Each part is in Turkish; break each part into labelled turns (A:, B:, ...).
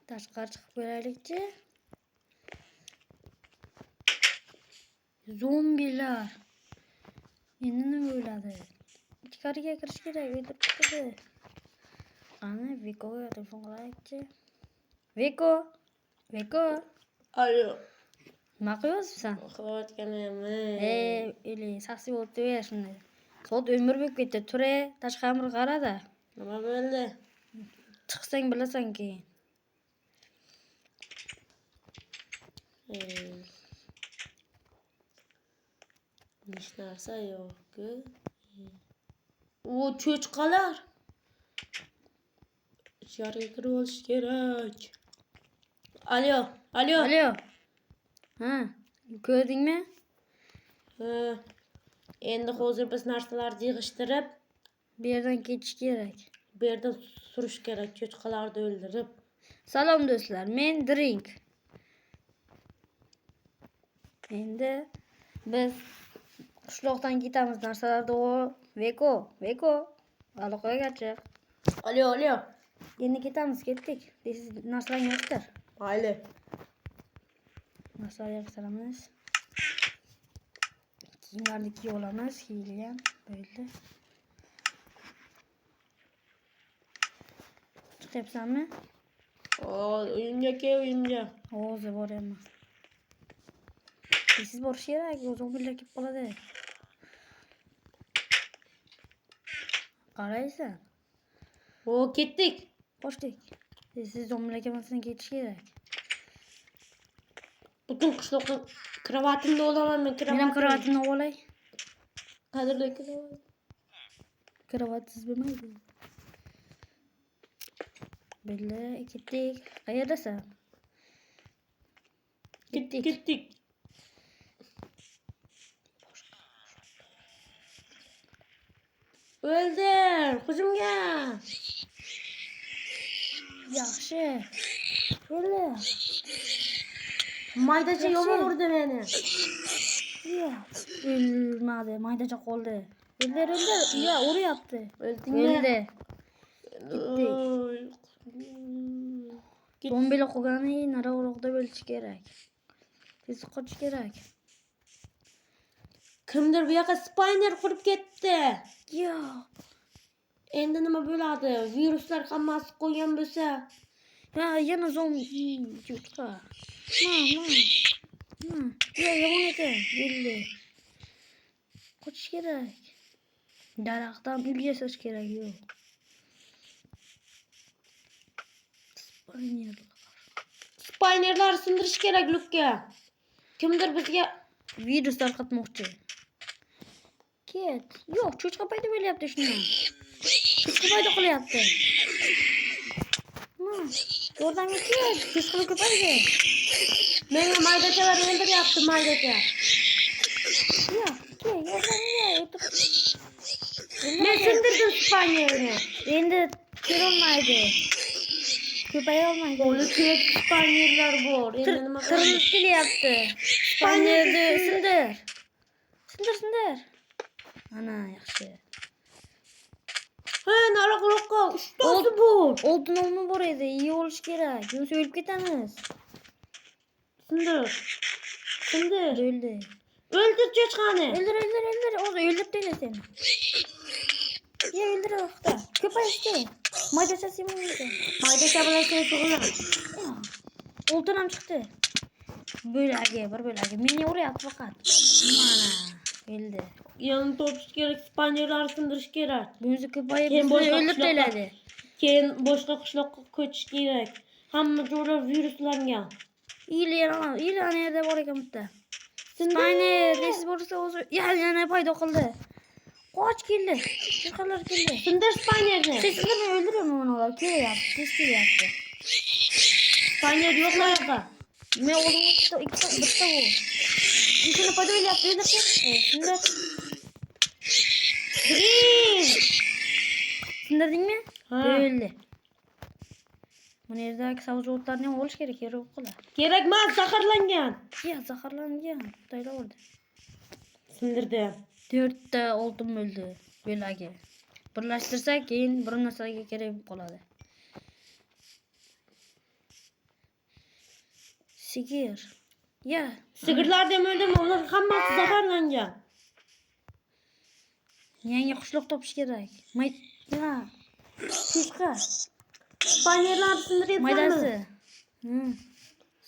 A: Tashqari chiqib ko'raylikchi. Zombilar. Endi nima bo'ladi? Ichkariga kirish kerak, o'tirib ketdi. Qani, Vekoga telefon qilaylikchi. Veko.
B: Alo.
A: Nima qilyapsan?
B: Uxlayotganman.
A: Eli, sassiy bo'lib tur shunday. Soat 11 bo'lib ketdi. Ture, tashqari qarada.
B: Nima bo'ldi?
A: Chiqsang bilasan keyin.
B: Hech narsa yo'q-ku. O, cho'chqalar. İçeriye kirib olish kerak. Alo.
A: Ha, ko'rdingmi?
B: Ha. Endi hozir biz narsalarni yig'ishtirib,
A: bu yerdan ketish kerak.
B: bu yerdan surish kerak, cho'chqalarni o'ldirib.
A: Salom do'stlar, men Drink. Endi biz qishloqdan ketamiz, narsalarni Veko. Aloqaga chiq.
B: Alo.
A: Endi ketdik. Siz narsalarni yig'ishtir.
B: Mayli.
A: Narsalarni yig'ishtiramiz. Kiyimlarni kiyib olamiz, kiyilgan bo'ldi. Chiqyapsanmi?
B: Uyimga kel, uyimga.
A: Hozir boraman. Siz borish kerak, zombilar kelib qoladi. Qaraysan?
B: Ketdik.
A: Qochdik. Siz zombilar kelmasdan ketish kerak.
B: Butun qishloqni kravatimni olaman men.
A: Men ham kravatimni olay.
B: Qadrli kravat.
A: Kravatsiz bo'lmaydi. Bella, ketdik. Qayerdasan?
B: Ketdik. O'ldir, hujumga.
A: Yaxshi. Bella.
B: Maydacha yomon urdi meni.
A: O'lmadi, maydacha qoldi. O'ldir. Ya, uryapti.
B: O'ldingmi?
A: Zombilar qolgani nariroqda bo'lishi kerak. Tez qochish kerak.
B: Kimdir bu yoqqa spayner qurib ketdi.
A: Yo'q.
B: Endi nima bo'ladi? Viruslar hammasi qo'ygan bo'lsa,
A: yana zombi cho'chqa. Ya, yomon ekan. Bo'ldi. Qochish kerak. Daraxtdan uy yasash kerak, yo'q.
B: Spaynerlarni sindirish kerak Lukka. Kimdir bizga
A: virus tarqatmoqchi. Ket. Yo'q, cho'chqa paydo bo'lyapti shundan. Cho'chqa paydo qilyapti. Yordamga ket. Cho'chqa ko'paydi.
B: menga maydachalar o'ldiryapti, maydacha.
A: Yo'q, ket, yordamga.
B: Men sindirdim spaynerni.
A: Endi kelolmaydi. Ko'paya olmaydi.
B: O'li ket spaynerlar bor. Endi nima
A: qilamiz? Kelyapti. Spaynerni sindir. Ana, yaxshi.
B: Nariroqqa ustasi bor.
A: Oltin olma bor edi, iyi bo'lish kerak. Yo'qsa o'lib ketamiz.
B: Sindir.
A: O'ldi.
B: O'ldir cho'chqani.
A: O'ldir. Hozir o'ldirib seni. Ya, o'ldir vaqtda. Ko'payishdi. Maydachasi bo'lmaydi.
B: Maydacha bilan seni tug'iladi.
A: Oltin ham chiqdi. Bir bo'lagi. Meni uryapti faqat. Mana, o'ldi.
B: Yanni topish kerak, spaynerlarni sindirish kerak.
A: Bunisi ko'payib bizni o'ldirib qo'yadi.
B: Keyin boshqa qishloqqa ko'chish kerak. Hamma joylar viruslangan.
A: İyi ana yerda bor ekan bitta. Spayner, desiz bo'lsa o'zi yana paydo qildi. Qoch keldi. Cho'chqalar keldi.
B: Sindir spaynerni.
A: Sindirmay o'ldiraman ular. Kelyapti.
B: Spayner yo'q yoqqa.
A: Men o'g'limga bitta bu. Shuni paydo bo'lyapti, o'ldirsin. Sindir. Sindirdingmi? O'ldi. Buni yerdagi sabzavotlarni ham olish kerak, yo'q qilar.
B: Kerak emas, zaharlangan.
A: Ya, zaharlangan. Xitoyda o'ldi.
B: Sindirdim.
A: 4 ta oltin bo'ldi bo'lagi. Birlashtirsak, keyin bir narsaga kerak bo'lib qoladi. Sigir. Ya.
B: Sigirlar deme öldürme. Onlar hammasi zaharlangan.
A: Yangi qishloq topish kerak. Ya. Tezqa.
B: Spaniyalarni sindiryapsanmi?
A: Maydasi.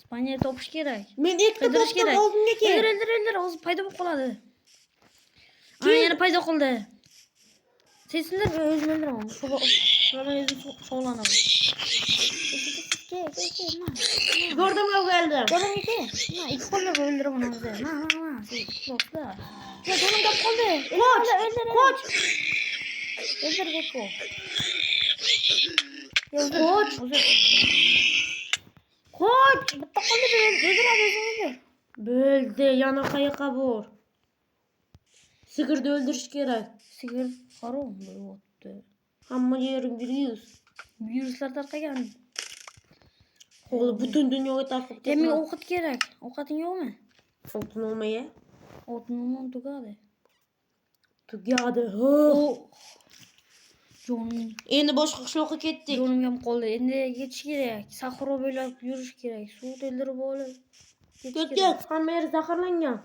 A: Spaniya topish kerak.
B: Men ikkita
A: Qidirish
B: topdim,
A: kerak.
B: oldimga kel.
A: O'ldir, hozir paydo bo'lib qoladi. Ana yana paydo qildi. Seslar o'zini o'ldiraman. Shuna o'zim sog'lanaman.
B: Yordamga keldim.
A: Qo'limga kel. Na, ikki qo'llar o'ldiraman hozir. Na. To'xta. Ya qo'lim qolib qoldi. Qoch. O'ldir Gekko. Qoch. Qoch. Bitta qoldi. O'ldiradi o'zini.
B: Bo'ldi, yana qayoqqa bor? Sigirni o'ldirish kerak.
A: Sigir harom bo'lyapti.
B: Hamma yerim virus.
A: Viruslar tarqagan.
B: Hozir butun dunyoga tarqab
A: Demak, ovqat kerak. Ovqating yo'qmi?
B: Oltin olmaya.
A: Oltinim tugadi.
B: Tugadi.
A: Jonim.
B: Endi boshqa qishloqqa ketdik.
A: Jonim ham qoldi. Endi ketish kerak. Sahro bo'ylab yurish kerak. Suv to'ldirib olib.
B: Ketdik. Hamma yer zaharlangan.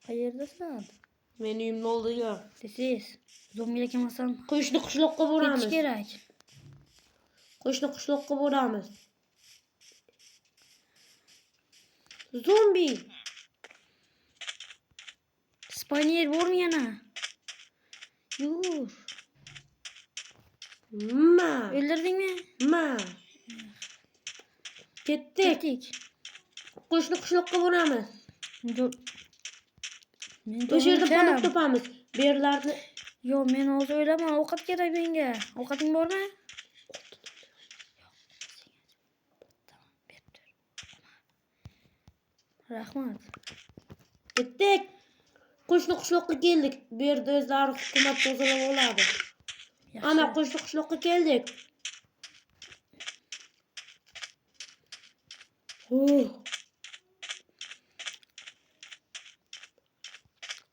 A: Qayerdasan?
B: Men uyimni oldiga.
A: Tez. Zombilar kelmasam
B: Qo'shni qishloqqa
A: ketish
B: boramiz.
A: kerak.
B: Qo'shni qishloqqa boramiz. Zombi.
A: Spanier bormi yana? Yur.
B: Ma.
A: O'ldirdingmi?
B: Ma. Ketdik. Qo'shni qishloqqa boramiz.
A: Men
B: O'sha yerda panoh topamiz. Berlarni.
A: Yo, men hozir o'ylaman, ovqat kerak menga. Ovqating bormi? Rahmat.
B: Ketdik. Qo'shni qishloqqa keldik. Bu yerda o'zlari hukumat tozalab oladi. Ana qo'shni qishloqqa keldik.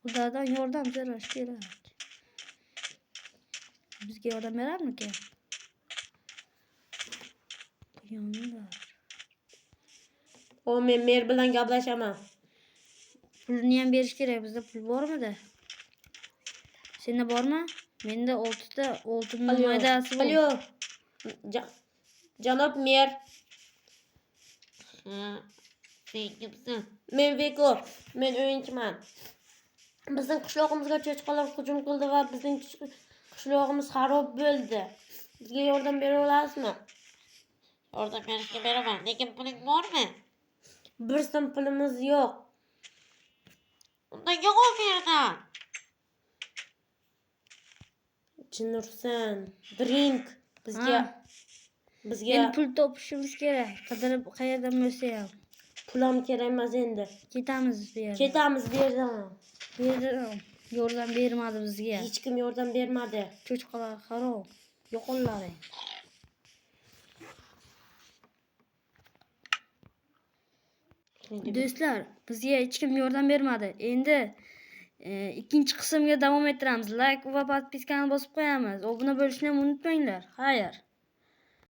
A: Xudodan yordam so'rash kerak. Bizga yordam berarmikan? Yonda.
B: O men mer bilan gaplashaman.
A: Pulni ham berish kerak. Bizda pul bormi-da? Senda bormi? Menda 6 ta oltin maydasi bor.
B: Alo. Janob mer. Sen kimsan? Men Veko. Men o'yinchiman. Bizning qishlog'imizga cho'chqalar hujum qildi va bizning qishlog'imiz xarob bo'ldi. Bizga yordam bera olasizmi?
C: Yordam berishga beraman. Lekin puling bormi?
B: Bir so'm pulimiz yo'q.
C: Unda yo'q bu yerda.
B: Chinursan, drink bizga
A: Endi pul topishimiz kerak. Qidirib qayerdan bo'lsa ham.
B: pul ham kerak emas endi.
A: Ketamiz bu yerdan.
B: Ketamiz bu yerdan.
A: Bu yerdan yordam bermadi bizga.
B: Hech kim yordam bermadi.
A: Cho'chqalar xarob. Yo'qollaring. Do'stlar, bizga hech kim yordam bermadi. Endi ikkinchi qismga davom ettiramiz. Like va podpiskani bosib qo'yamiz. Obuna bo'lishni ham unutmanglar. Xayr.